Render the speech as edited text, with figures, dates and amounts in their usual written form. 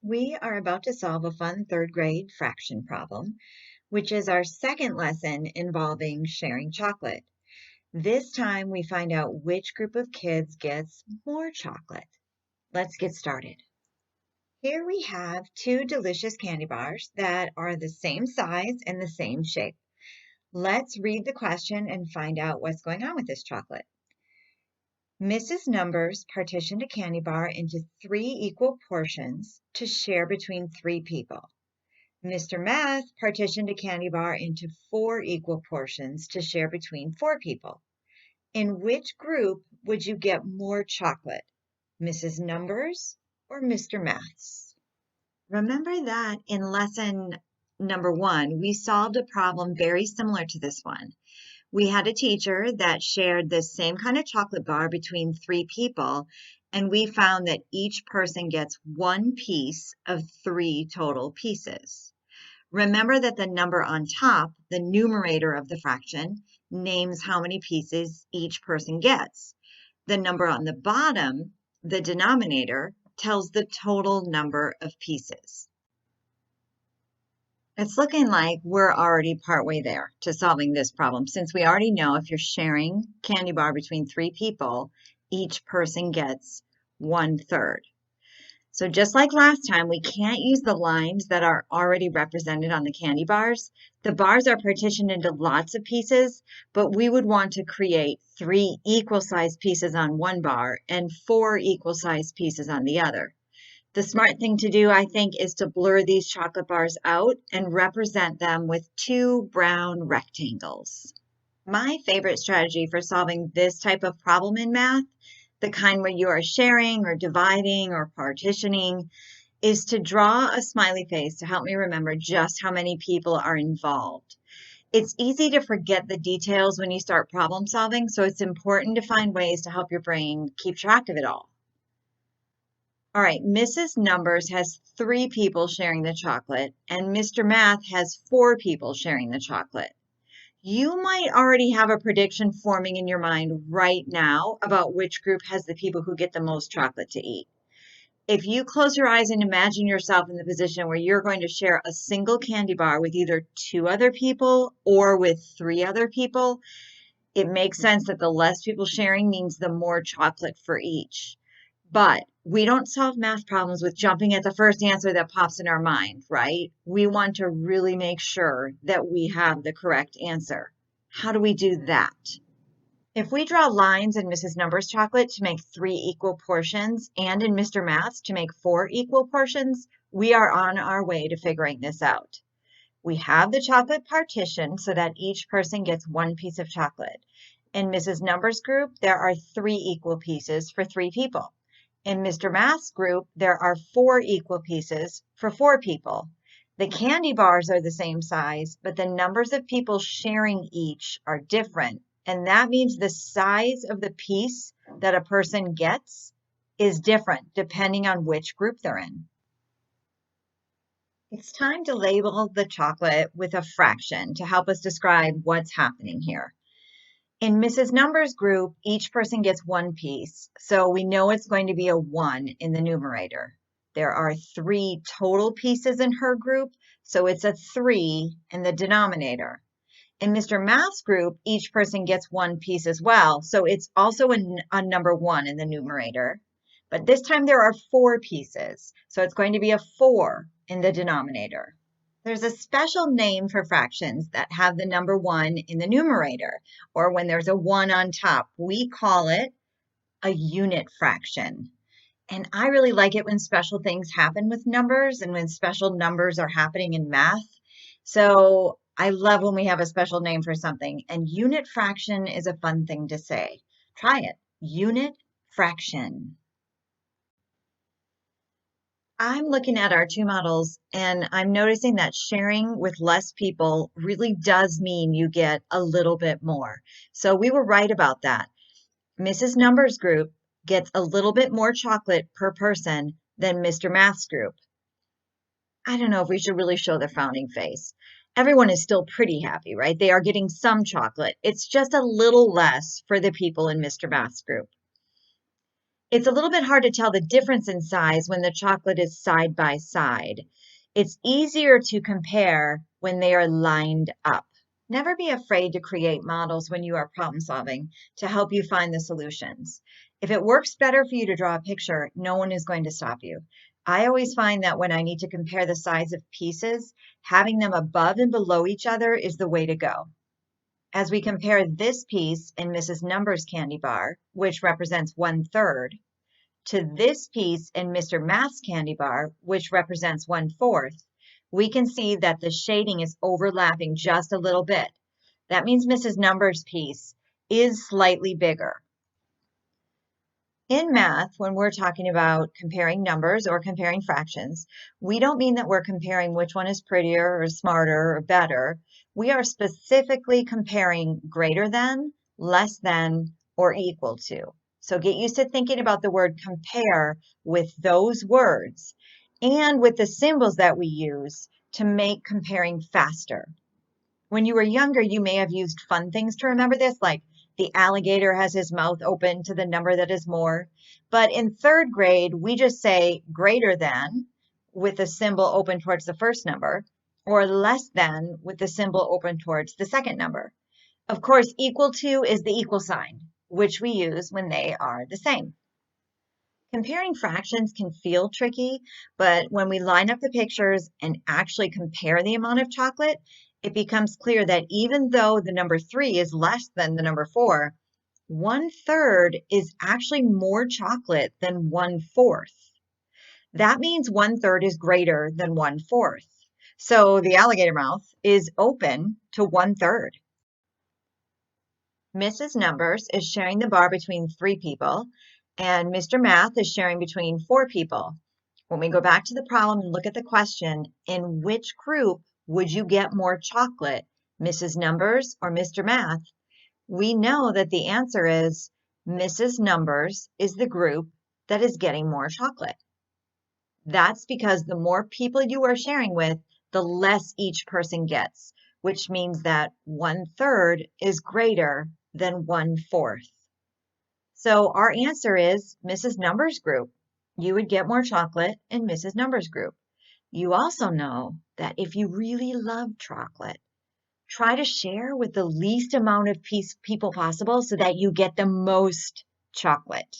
We are about to solve a fun third grade fraction problem, which is our second lesson involving sharing chocolate. This time we find out which group of kids gets more chocolate. Let's get started. Here we have two delicious candy bars that are the same size and the same shape. Let's read the question and find out what's going on with this chocolate. Mrs. Numbers partitioned a candy bar into 3 equal portions to share between 3 people. Mr. Math partitioned a candy bar into 4 equal portions to share between 4 people. In which group would you get more chocolate, Mrs. Numbers or Mr. Math's? Remember that in lesson number 1, we solved a problem very similar to this one. We had a teacher that shared the same kind of chocolate bar between 3 people, and we found that each person gets 1 piece of 3 total pieces. Remember that the number on top, the numerator of the fraction, names how many pieces each person gets. The number on the bottom, the denominator, tells the total number of pieces. It's looking like we're already partway there to solving this problem, since we already know if you're sharing candy bar between 3 people, each person gets 1/3. So just like last time, we can't use the lines that are already represented on the candy bars. The bars are partitioned into lots of pieces, but we would want to create 3 equal-sized pieces on one bar and 4 equal-sized pieces on the other. The smart thing to do, I think, is to blur these chocolate bars out and represent them with 2 brown rectangles. My favorite strategy for solving this type of problem in math, the kind where you are sharing or dividing or partitioning, is to draw a smiley face to help me remember just how many people are involved. It's easy to forget the details when you start problem solving, so it's important to find ways to help your brain keep track of it all. All right, Mrs. Numbers has 3 people sharing the chocolate, and Mr. Math has 4 people sharing the chocolate. You might already have a prediction forming in your mind right now about which group has the people who get the most chocolate to eat. If you close your eyes and imagine yourself in the position where you're going to share a single candy bar with either 2 other people or with 3 other people, it makes sense that the less people sharing means the more chocolate for each. But we don't solve math problems with jumping at the first answer that pops in our mind, right? We want to really make sure that we have the correct answer. How do we do that? If we draw lines in Mrs. Numbers chocolate to make 3 equal portions and in Mr. Math's to make 4 equal portions, we are on our way to figuring this out. We have the chocolate partitioned so that each person gets 1 piece of chocolate. In Mrs. Numbers group, there are 3 equal pieces for 3 people. In Mr. Math's group, there are 4 equal pieces for 4 people. The candy bars are the same size, but the numbers of people sharing each are different. And that means the size of the piece that a person gets is different depending on which group they're in. It's time to label the chocolate with a fraction to help us describe what's happening here. In Mrs. Numbers group, each person gets 1 piece, so we know it's going to be a 1 in the numerator. There are 3 total pieces in her group, so it's a 3 in the denominator. In Mr. Math's group, each person gets 1 piece as well, so it's also a number 1 in the numerator. But this time there are 4 pieces, so it's going to be a 4 in the denominator. There's a special name for fractions that have the number 1 in the numerator, or when there's a 1 on top. We call it a unit fraction. And I really like it when special things happen with numbers and when special numbers are happening in math. So I love when we have a special name for something, and unit fraction is a fun thing to say. Try it, unit fraction. I'm looking at our 2 models and I'm noticing that sharing with less people really does mean you get a little bit more. So we were right about that. Mrs. Numbers group gets a little bit more chocolate per person than Mr. Math's group. I don't know if we should really show the frowning face. Everyone is still pretty happy, right? They are getting some chocolate. It's just a little less for the people in Mr. Math's group. It's a little bit hard to tell the difference in size when the chocolate is side by side. It's easier to compare when they are lined up. Never be afraid to create models when you are problem solving to help you find the solutions. If it works better for you to draw a picture, no one is going to stop you. I always find that when I need to compare the size of pieces, having them above and below each other is the way to go. As we compare this piece in Mrs. Numbers candy bar, which represents 1/3, to this piece in Mr. Math's candy bar, which represents 1/4, we can see that the shading is overlapping just a little bit. That means Mrs. Numbers' piece is slightly bigger. In math, when we're talking about comparing numbers or comparing fractions, we don't mean that we're comparing which one is prettier or smarter or better. We are specifically comparing greater than, less than, or equal to. So get used to thinking about the word compare with those words and with the symbols that we use to make comparing faster. When you were younger, you may have used fun things to remember this, like the alligator has his mouth open to the number that is more. But in third grade, we just say greater than with the symbol open towards the first number, or less than with the symbol open towards the second number. Of course, equal to is the equal sign, which we use when they are the same. Comparing fractions can feel tricky, but when we line up the pictures and actually compare the amount of chocolate, it becomes clear that even though the number 3 is less than the number 4, 1/3 is actually more chocolate than 1/4. That means 1/3 is greater than 1/4. So the alligator mouth is open to 1/3. Mrs. Numbers is sharing the bar between 3 people, and Mr. Math is sharing between 4 people. When we go back to the problem and look at the question, in which group would you get more chocolate, Mrs. Numbers or Mr. Math? We know that the answer is Mrs. Numbers is the group that is getting more chocolate. That's because the more people you are sharing with, the less each person gets, which means that 1/3 is greater than 1/4. So our answer is Mrs. Numbers group. You would get more chocolate in Mrs. Numbers group. You also know that if you really love chocolate, try to share with the least amount of people possible so that you get the most chocolate.